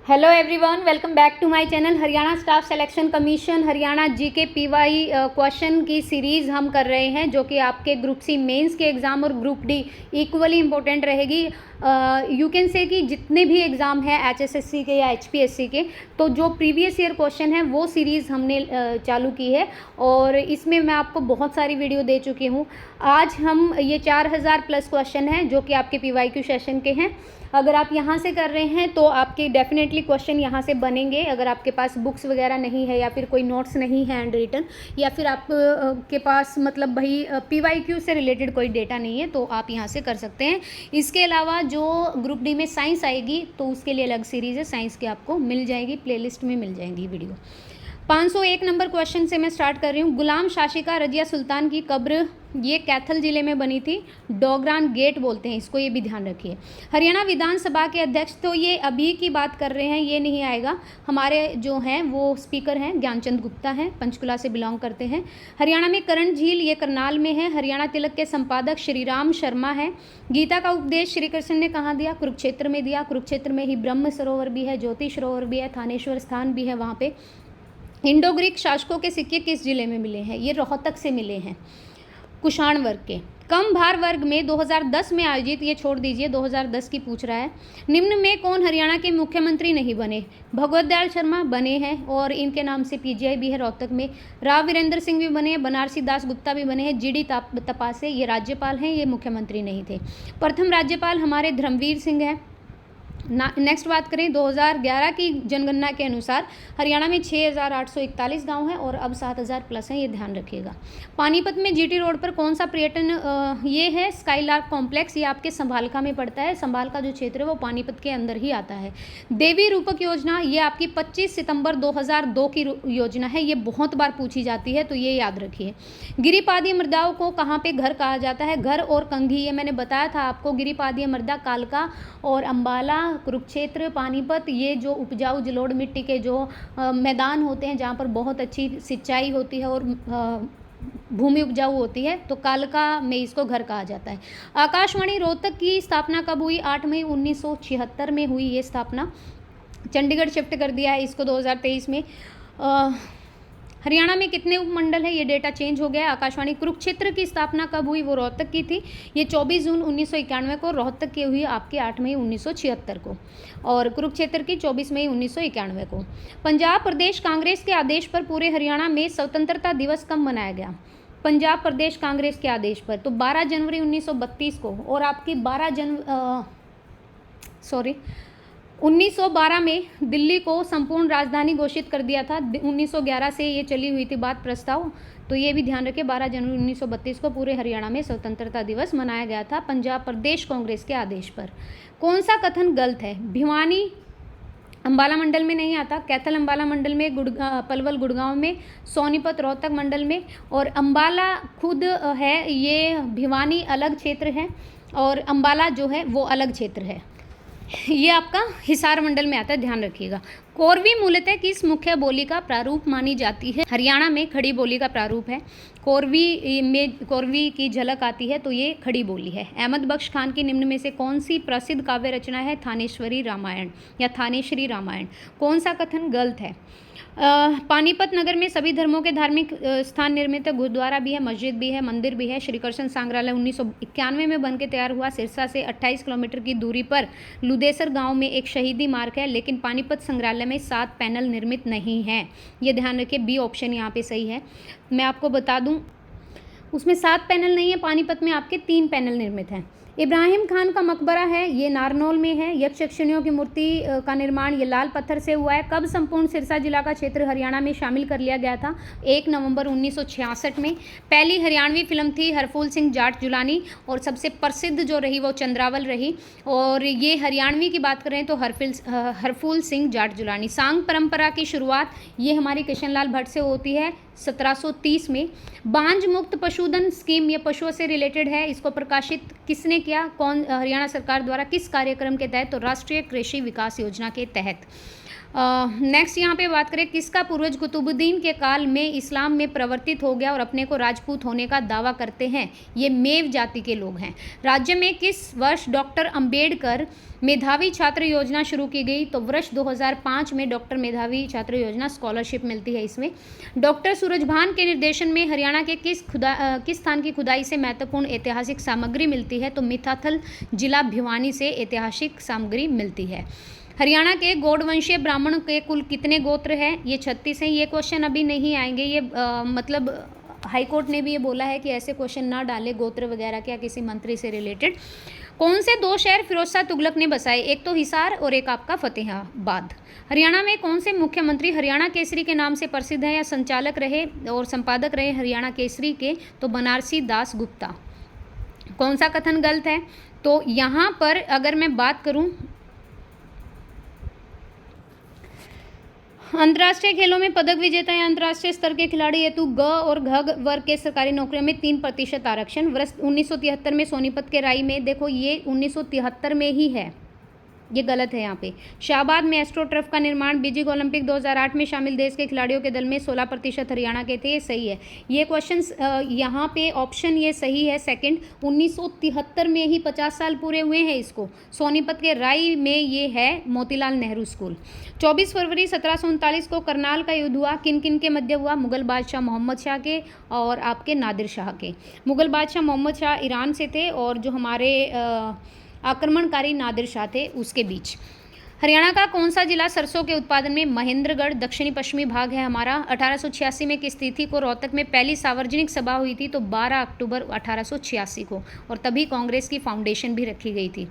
Hello everyone, welcome back to my channel. Haryana staff selection commission Haryana GK PY question की series हम कर रहे हैं, जो कि आपके ग्रुप सी मेंस के एग्ज़ाम और ग्रुप डी इक्वली इम्पोर्टेंट रहेगी। यू कैन से कि जितने भी एग्ज़ाम हैं एचएसएससी के या एचपीएससी के, तो जो प्रीवियस ईयर क्वेश्चन है वो सीरीज़ हमने चालू की है और इसमें मैं आपको बहुत सारी वीडियो दे चुकी हूँ। आज हम ये 4000 प्लस क्वेश्चन हैं जो कि आपके पीवाईक्यू सेशन के हैं। अगर आप यहाँ से कर रहे हैं तो आपके डेफिनेटली क्वेश्चन यहाँ से बनेंगे। अगर आपके पास बुक्स वगैरह नहीं है या फिर कोई नोट्स नहीं है हैंड रिटन, या फिर आप के पास मतलब भाई पीवाईक्यू से रिलेटेड कोई डेटा नहीं है, तो आप यहाँ से कर सकते हैं। इसके अलावा जो ग्रुप डी में साइंस आएगी तो उसके लिए अलग सीरीज़ है, साइंस की आपको मिल जाएगी, प्लेलिस्ट में मिल जाएंगी वीडियो। 501 नंबर क्वेश्चन से मैं स्टार्ट कर रही हूँ। गुलाम शाशिका रजिया सुल्तान की कब्र ये कैथल जिले में बनी थी। डोगरान गेट बोलते हैं इसको, ये भी ध्यान रखिए। हरियाणा विधानसभा के अध्यक्ष, तो ये अभी की बात कर रहे हैं, ये नहीं आएगा। हमारे जो हैं वो स्पीकर हैं ज्ञानचंद गुप्ता हैं, पंचकुला से बिलोंग करते हैं। हरियाणा में करण झील ये करनाल में है। हरियाणा तिलक के संपादक श्री राम शर्मा है। गीता का उपदेश श्री कृष्ण ने कहाँ दिया? कुरुक्षेत्र में दिया। कुरुक्षेत्र में ही ब्रह्म सरोवर भी है, ज्योति सरोवर भी है, थानेश्वर स्थान भी है वहाँ पे। इंडो ग्रीक शासकों के सिक्के किस जिले में मिले हैं? ये रोहतक से मिले हैं, कुषाण वर्ग के। कम भार वर्ग में 2010 में आयोजित, ये छोड़ दीजिए 2010 की पूछ रहा है। निम्न में कौन हरियाणा के मुख्यमंत्री नहीं बने? भगवत दयाल शर्मा बने हैं और इनके नाम से पीजीआई भी है रोहतक में। राव वीरेंद्र सिंह भी बने हैं, बनारसी दास गुप्ता भी बने हैं, जीडी तपासे ये राज्यपाल हैं, ये मुख्यमंत्री नहीं थे। प्रथम राज्यपाल हमारे धर्मवीर सिंह हैं। नेक्स्ट बात करें 2011 की जनगणना के अनुसार हरियाणा में 6841 गांव हैं और अब 7000 प्लस हैं, ये ध्यान रखिएगा। पानीपत में जीटी रोड पर कौन सा पर्यटन ये है? स्काईलार्क कॉम्प्लेक्स, ये आपके संभालका में पड़ता है। संभालका जो क्षेत्र है वो पानीपत के अंदर ही आता है। देवी रूपक योजना ये आपकी 25 सितंबर 2002 की योजना है, ये बहुत बार पूछी जाती है, तो ये याद रखिए। गिरिपादीय मृदाओं को कहाँ पे घर कहा जाता है? घर और कंघी, ये मैंने बताया था आपको। गिरिपादीय मृदा कालका और अंबाला, कुरुक्षेत्र, पानीपत, ये जो उपजाऊ जलोढ़ मिट्टी के जो मैदान होते हैं जहाँ पर बहुत अच्छी सिंचाई होती है और भूमि उपजाऊ होती है, तो कालका में इसको घर कहा जाता है। आकाशवाणी रोहतक की स्थापना कब हुई? 8 मई 1976 में हुई ये स्थापना। चंडीगढ़ शिफ्ट कर दिया है इसको 2023 में। हरियाणा में कितने उपमंडल है? ये डेटा चेंज हो गया है। आकाशवाणी कुरुक्षेत्र की स्थापना कब हुई? वो रोहतक की थी। ये 24 जून 1991 को। रोहतक की हुई आपके 8 मई 1976 को, और कुरुक्षेत्र की 24 मई 1991 को। पंजाब प्रदेश कांग्रेस के आदेश पर पूरे हरियाणा में स्वतंत्रता दिवस कब मनाया गया? पंजाब प्रदेश कांग्रेस के आदेश पर तो 12 जनवरी 1932 को, और आपकी 1912 में दिल्ली को संपूर्ण राजधानी घोषित कर दिया था। 1911 से ये चली हुई थी बात प्रस्ताव, तो ये भी ध्यान रखें। 12 जनवरी 1932 को पूरे हरियाणा में स्वतंत्रता दिवस मनाया गया था पंजाब प्रदेश कांग्रेस के आदेश पर। कौन सा कथन गलत है? भिवानी अंबाला मंडल में नहीं आता, कैथल अंबाला मंडल में, पलवल गुड़गांव में, सोनीपत रोहतक मंडल में, और अंबाला खुद है, ये भिवानी अलग क्षेत्र है और अंबाला जो है वो अलग क्षेत्र है। ये आपका हिसार मंडल में आता है, ध्यान रखिएगा। कोरवी मूलतः किस मुख्य बोली का प्रारूप मानी जाती है? हरियाणा में खड़ी बोली का प्रारूप है। कोरवी में कोरवी की झलक आती है, तो ये खड़ी बोली है। अहमद बख्श खान की निम्न में से कौन सी प्रसिद्ध काव्य रचना है? थानेश्वरी रामायण या थानेश्वरी रामायण। कौन सा कथन गलत है? पानीपत नगर में सभी धर्मों के धार्मिक स्थान निर्मित है। गुरुद्वारा भी है, मस्जिद भी है, मंदिर भी है। श्री कृष्ण संग्रहालय 1991 में बनके तैयार हुआ। सिरसा से 28 किलोमीटर की दूरी पर लुदेसर गांव में एक शहीदी मार्ग है, लेकिन पानीपत संग्रहालय में 7 पैनल निर्मित नहीं हैं, ये ध्यान रखिए। बी ऑप्शन यहाँ पे सही है। मैं आपको बता दूँ, उसमें 7 पैनल नहीं है, पानीपत में आपके 3 पैनल निर्मित हैं। इब्राहिम खान का मकबरा है, ये नारनौल में है। यक्षिणियों की मूर्ति का निर्माण ये लाल पत्थर से हुआ है। कब संपूर्ण सिरसा जिला का क्षेत्र हरियाणा में शामिल कर लिया गया था? 1 नवंबर 1966 में। पहली हरियाणवी फिल्म थी हरफूल सिंह जाट जुलानी, और सबसे प्रसिद्ध जो रही वो चंद्रावल रही। और ये हरियाणवी की बात करें तो हरफूल सिंह जाट जुलानी। सांग परंपरा की शुरुआत ये हमारी कृष्ण लाल भट्ट से होती है। 1730 में। बांझ मुक्त पशुधन स्कीम, ये पशुओं से रिलेटेड है, इसको प्रकाशित किसने किया, कौन, हरियाणा सरकार द्वारा, किस कार्यक्रम के तहत, तो राष्ट्रीय कृषि विकास योजना के तहत। नेक्स्ट यहाँ पे बात करें, किसका पूर्वज कुतुबुद्दीन के काल में इस्लाम में प्रवर्तित हो गया और अपने को राजपूत होने का दावा करते हैं, ये मेव जाति के लोग हैं। राज्य में किस वर्ष डॉक्टर अंबेडकर मेधावी छात्र योजना शुरू की गई, तो वर्ष 2005 में डॉक्टर मेधावी छात्र योजना, स्कॉलरशिप मिलती है इसमें। डॉक्टर सूरजभान के निर्देशन में हरियाणा के किस स्थान की खुदाई से महत्वपूर्ण ऐतिहासिक सामग्री मिलती है, तो मिथाथल जिला भिवानी से ऐतिहासिक सामग्री मिलती है। हरियाणा के गौड़वंशीय ब्राह्मण के कुल कितने गोत्र हैं, ये 36 हैं। ये क्वेश्चन अभी नहीं आएंगे, ये मतलब हाईकोर्ट ने भी ये बोला है कि ऐसे क्वेश्चन ना डाले गोत्र वगैरह के या किसी मंत्री से रिलेटेड। कौन से 2 शहर फिरोज शाह तुगलक ने बसाए, एक तो हिसार और एक आपका फतेहाबाद। हरियाणा में कौन से मुख्यमंत्री हरियाणा केसरी के नाम से प्रसिद्ध हैं या संचालक रहे और संपादक रहे हरियाणा केसरी के, तो बनारसी दास गुप्ता। कौन सा कथन गलत है, तो यहाँ पर अगर मैं बात करूँ, अंतर्राष्ट्रीय खेलों में पदक विजेता या अंतर्राष्ट्रीय स्तर के खिलाड़ी हेतु ग और घ वर्ग के सरकारी नौकरियों में 3% आरक्षण। वर्ष 1973 में सोनीपत के राई में, देखो ये 1973 में ही है, ये गलत है यहाँ पे। शाहबाद में एस्ट्रोटर्फ का निर्माण। बीजिंग ओलंपिक 2008 में शामिल देश के खिलाड़ियों के दल में 16% हरियाणा के थे, ये सही है। ये क्वेश्चन यहाँ पे ऑप्शन ये सही है सेकंड, 1973 में ही 50 साल पूरे हुए हैं इसको। सोनीपत के राई में ये है मोतीलाल नेहरू स्कूल। 24 फरवरी 1739 को करनाल का युद्ध हुआ, किन किन के मध्य हुआ, मुगल बादशाह मोहम्मद शाह के और आपके नादिर शाह के। मुगल बादशाह मोहम्मद शाह ईरान से थे और जो हमारे आक्रमणकारी नादिर शाह थे उसके बीच। हरियाणा का कौन सा जिला सरसों के उत्पादन में, महेंद्रगढ़ दक्षिणी पश्चिमी भाग है हमारा। 1886 में किस तिथि को रोहतक में पहली सार्वजनिक सभा हुई थी, तो 12 अक्टूबर 1886 को, और तभी कांग्रेस की फाउंडेशन भी रखी गई थी।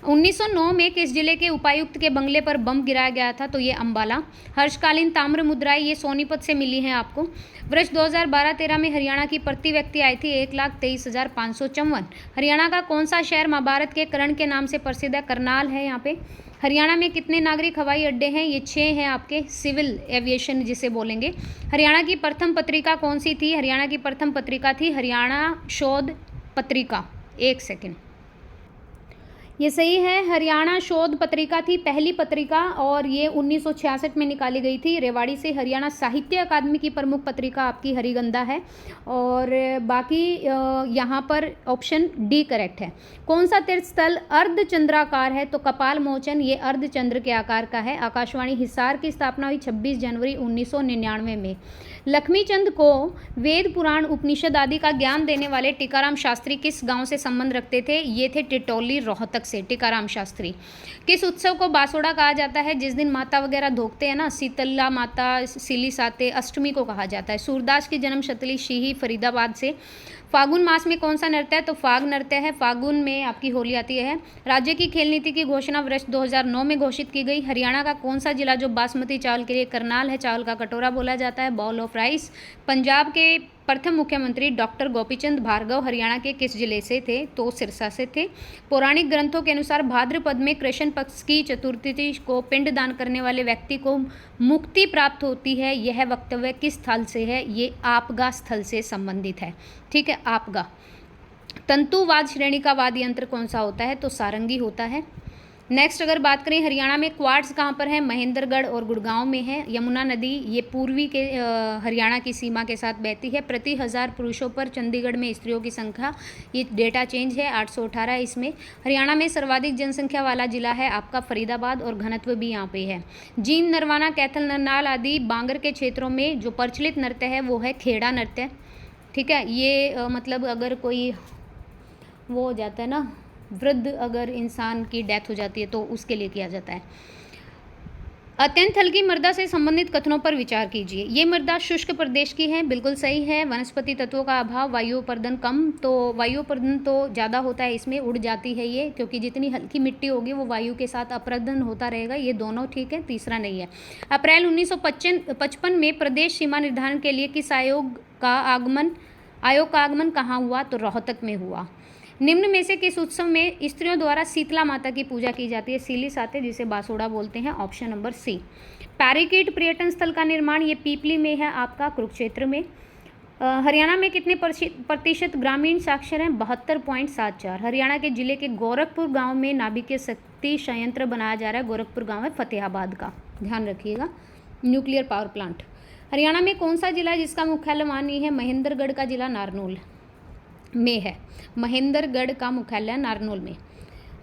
1909 में किस जिले के उपायुक्त के बंगले पर बम गिराया गया था, तो ये अंबाला। हर्षकालीन ताम्र मुद्राएं ये सोनीपत से मिली हैं आपको। वर्ष 2012-13 में हरियाणा की प्रति व्यक्ति आई थी 1,23,554। हरियाणा का कौन सा शहर महाभारत के कर्ण के नाम से प्रसिद्ध है, करनाल है यहाँ पे। हरियाणा में कितने नागरिक हवाई अड्डे हैं, ये 6 हैं आपके, सिविल एविएशन जिसे बोलेंगे। हरियाणा की प्रथम पत्रिका कौन सी थी, हरियाणा की प्रथम पत्रिका थी हरियाणा शोध पत्रिका। एक सेकेंड, ये सही है, हरियाणा शोध पत्रिका थी पहली पत्रिका और ये 1966 में निकाली गई थी। रेवाड़ी से हरियाणा साहित्य अकादमी की प्रमुख पत्रिका आपकी हरिगंधा है। और बाकी यहाँ पर ऑप्शन डी करेक्ट है। कौन सा तीर्थ स्थल अर्धचंद्राकार है, तो कपाल मोचन, ये अर्धचंद्र के आकार का है। आकाशवाणी हिसार की स्थापना हुई 26 जनवरी 1999 में। लक्ष्मीचंद को वेद पुराण उपनिषद आदि का ज्ञान देने वाले टीकाराम शास्त्री किस गांव से संबंध रखते थे, ये थे टिटौली रोहतक से टीकाराम शास्त्री। किस उत्सव को बासोड़ा कहा जाता है, जिस दिन माता वगैरह धोखते हैं ना, शीतला माता, सिली साते, अष्टमी को कहा जाता है। सूरदास की जन्म शतली शीही फरीदाबाद से। फागुन मास में कौन सा नृत्य है, तो फाग नृत्य है। फागुन में आपकी होली आती है। राज्य की खेल नीति की घोषणा वर्ष 2009 में घोषित की गई। हरियाणा का कौन सा जिला जो बासमती चावल के लिए करनाल है, चावल का कटोरा बोला जाता है, बॉल ऑफ राइस। पंजाब के प्रथम मुख्यमंत्री डॉक्टर गोपीचंद भार्गव हरियाणा के किस जिले से थे, तो सिरसा से थे। पौराणिक ग्रंथों के अनुसार भाद्रपद में कृष्ण पक्ष की चतुर्थी को पिंडदान करने वाले व्यक्ति को मुक्ति प्राप्त होती है। यह वक्तव्य किस स्थल से है, ये आपगा स्थल से संबंधित है। ठीक है, आपगा। तंतुवाद श्रेणी का वाद्य यंत्र कौन सा होता है, तो सारंगी होता है। नेक्स्ट अगर बात करें हरियाणा में क्वार्ट्स कहाँ पर है, महेंद्रगढ़ और गुड़गांव में है। यमुना नदी ये पूर्वी के हरियाणा की सीमा के साथ बहती है। प्रति 1000 पुरुषों पर चंडीगढ़ में स्त्रियों की संख्या, ये डेटा चेंज है, 818 इसमें। हरियाणा में सर्वाधिक जनसंख्या वाला जिला है आपका फरीदाबाद और घनत्व भी यहाँ पे है। जींद, नरवाना, कैथल, नरनाल आदि बांगर के क्षेत्रों में जो प्रचलित नृत्य है वो है खेड़ा नृत्य। ठीक है, ये मतलब अगर कोई वो हो जाता है ना, वृद्ध अगर इंसान की डेथ हो जाती है तो उसके लिए किया जाता है। अत्यंत हल्की मृदा से संबंधित कथनों पर विचार कीजिए। ये मृदा शुष्क प्रदेश की है, बिल्कुल सही है। वनस्पति तत्वों का अभाव, वायु अपर्दन कम, तो वायु अपर्दन तो ज़्यादा होता है इसमें, उड़ जाती है ये, क्योंकि जितनी हल्की मिट्टी होगी वो वायु के साथ अपर्दन होता रहेगा। ये दोनों ठीक है, तीसरा नहीं है। अप्रैल 1955 में प्रदेश सीमा निर्धारण के लिए किस आयोग का आगमन कहाँ हुआ, तो रोहतक में हुआ। निम्न में से किस उत्सव में स्त्रियों द्वारा शीतला माता की पूजा की जाती है? सीली साते, जिसे बासोड़ा बोलते हैं, ऑप्शन नंबर सी। पैरीकीट पर्यटन स्थल का निर्माण ये पीपली में है, आपका कुरुक्षेत्र में। हरियाणा में कितने प्रतिशत ग्रामीण साक्षर हैं? 72.74। हरियाणा के जिले के गोरखपुर गांव में नाभिकीय शक्ति संयंत्र बनाया जा रहा है। गोरखपुर गांव है फतेहाबाद का, ध्यान रखिएगा, न्यूक्लियर पावर प्लांट। हरियाणा में कौन सा जिला है जिसका मुख्यालय मानी है? महेंद्रगढ़ का जिला नारनौल में है। महेंद्रगढ़ का मुख्यालय नारनौल में।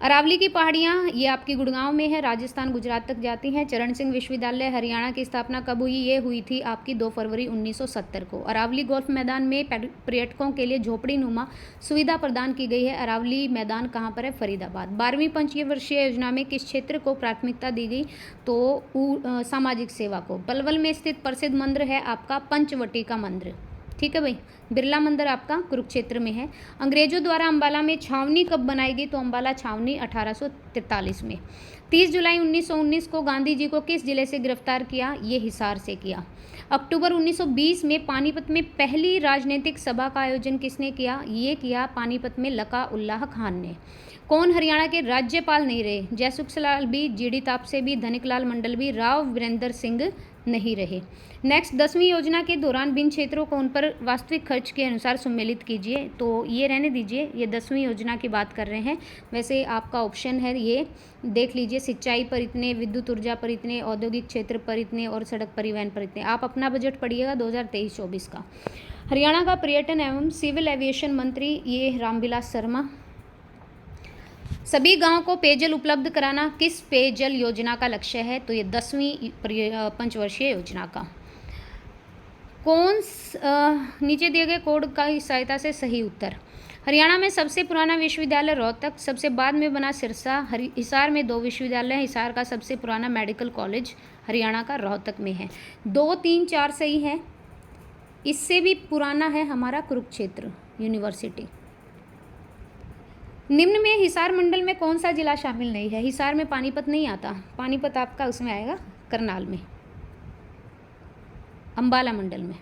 अरावली की पहाड़ियाँ ये आपकी गुड़गांव में है, राजस्थान गुजरात तक जाती हैं। चरण सिंह विश्वविद्यालय हरियाणा की स्थापना कब हुई? ये हुई थी आपकी 2 फरवरी 1970 को। अरावली गोल्फ मैदान में पर्यटकों के लिए झोपड़ी नुमा सुविधा प्रदान की गई है। अरावली मैदान कहाँ पर है? फरीदाबाद। 12वीं पंचवर्षीय योजना में किस क्षेत्र को प्राथमिकता दी गई? तो सामाजिक सेवा को। पलवल में स्थित प्रसिद्ध मंदिर है आपका पंचवटी का मंदिर, ठीक है भाई। बिरला मंदिर आपका कुरुक्षेत्र में है। अंग्रेजों द्वारा अंबाला में छावनी कब बनाई गई? तो अंबाला छावनी 1843 में। 30 जुलाई 1919 को गांधी जी को किस जिले से गिरफ्तार किया? ये हिसार से किया। अक्टूबर 1920 में पानीपत में पहली राजनीतिक सभा का आयोजन किसने किया? ये किया पानीपत में लका उल्लाह खान ने। कौन हरियाणा के राज्यपाल नहीं रहे? जयसुख भी, जीडी तापसे भी, धनिकलाल मंडल भी, राव वीरेंद्र सिंह नहीं रहे। नेक्स्ट, 10वीं योजना के दौरान विभिन्न क्षेत्रों को उन पर वास्तविक खर्च के अनुसार सम्मिलित कीजिए। तो ये रहने दीजिए, ये 10वीं योजना की बात कर रहे हैं। वैसे आपका ऑप्शन है ये, देख लीजिए, सिंचाई पर इतने, विद्युत ऊर्जा पर इतने, औद्योगिक क्षेत्र पर इतने और सड़क परिवहन पर इतने। आप अपना बजट पढ़िएगा 2023-24 का। हरियाणा का पर्यटन एवं सिविल एविएशन मंत्री ये रामविलास शर्मा। सभी गांवों को पेयजल उपलब्ध कराना किस पेयजल योजना का लक्ष्य है? तो ये 10वीं पंचवर्षीय योजना का। कौन नीचे दिए गए कोड का सहायता से सही उत्तर? हरियाणा में सबसे पुराना विश्वविद्यालय रोहतक, सबसे बाद में बना सिरसा। हिसार में 2 विश्वविद्यालय हैं। हिसार का सबसे पुराना मेडिकल कॉलेज हरियाणा का रोहतक में है। 2, 3, 4 सही है। इससे भी पुराना है हमारा कुरुक्षेत्र यूनिवर्सिटी। निम्न में हिसार मंडल में कौन सा जिला शामिल नहीं है? हिसार में पानीपत नहीं आता, पानीपत आपका उसमें आएगा करनाल में, अंबाला मंडल में।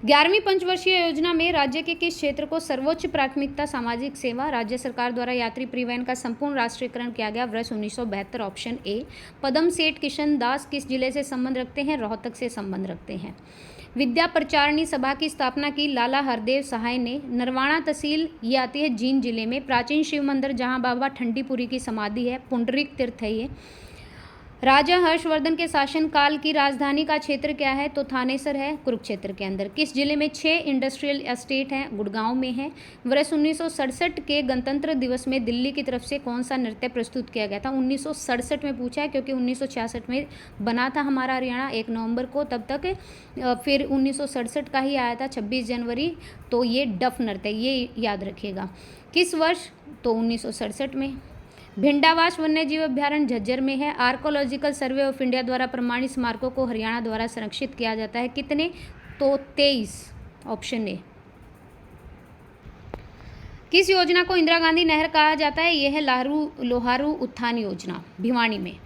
11वीं पंचवर्षीय योजना में राज्य के किस क्षेत्र को सर्वोच्च प्राथमिकता? सामाजिक सेवा। राज्य सरकार द्वारा यात्री परिवहन का संपूर्ण राष्ट्रीयकरण किया गया वर्ष 1972, ऑप्शन ए। पदम सेठ किशन दास किस जिले से संबंध रखते हैं? रोहतक से संबंध रखते हैं। विद्या प्रचारिणी सभा की स्थापना की लाला हरदेव सहाय ने। नरवाणा तहसील ये आती है जींद जिले में। प्राचीन शिव मंदिर जहां बाबा ठंडीपुरी की समाधि है, पुंडरीक तीर्थ है ये। राजा हर्षवर्धन के शासनकाल की राजधानी का क्षेत्र क्या है? तो थानेसर है, कुरुक्षेत्र के अंदर। किस जिले में 6 इंडस्ट्रियल एस्टेट हैं? गुड़गांव में है। वर्ष 1967 के गणतंत्र दिवस में दिल्ली की तरफ से कौन सा नृत्य प्रस्तुत किया गया था? 1967 में पूछा है, क्योंकि 1966 में बना था हमारा हरियाणा 1 नवंबर को, तब तक फिर 1967 का ही आया था 26 जनवरी। तो ये डफ नृत्य, ये याद रखिएगा। किस वर्ष? तो 1967 में। भिंडावास वन्यजीव अभ्यारण्य झज्जर में है। आर्कोलॉजिकल सर्वे ऑफ इंडिया द्वारा प्रमाणित स्मारकों को हरियाणा द्वारा संरक्षित किया जाता है, कितने? तो 23, ऑप्शन ए। किस योजना को इंदिरा गांधी नहर कहा जाता है? यह है लोहारू उत्थान योजना, भिवानी में।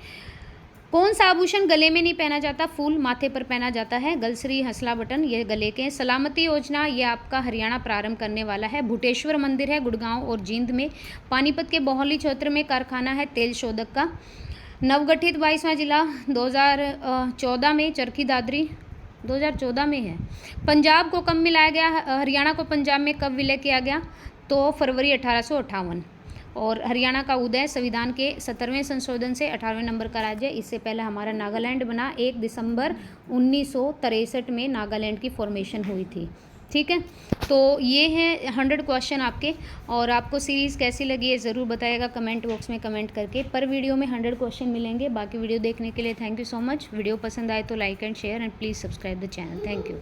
कौन सा आभूषण गले में नहीं पहना जाता? फूल माथे पर पहना जाता है। गलसरी, हंसला बटन ये गले के। सलामती योजना ये आपका हरियाणा प्रारंभ करने वाला है। भूटेश्वर मंदिर है गुड़गांव और जींद में। पानीपत के बोहली क्षेत्र में कारखाना है तेल शोधक का। नवगठित 22वां जिला 2014 में चरखी दादरी 2014 में है। पंजाब को कब मिलाया गया? हरियाणा को पंजाब में कब विलय किया गया? तो फरवरी 1858। और हरियाणा का उदय संविधान के 17वें संशोधन से 18वें नंबर का राज्य। इससे पहले हमारा नागालैंड बना 1 दिसंबर 1963 में नागालैंड की फॉर्मेशन हुई थी, ठीक है। तो ये हैं 100 क्वेश्चन आपके। और आपको सीरीज़ कैसी लगी है ज़रूर बताइएगा कमेंट बॉक्स में कमेंट करके। पर वीडियो में 100 क्वेश्चन मिलेंगे। बाकी वीडियो देखने के लिए thank you so much. Video पसंद आए तो like and share and please subscribe the channel. Thank you.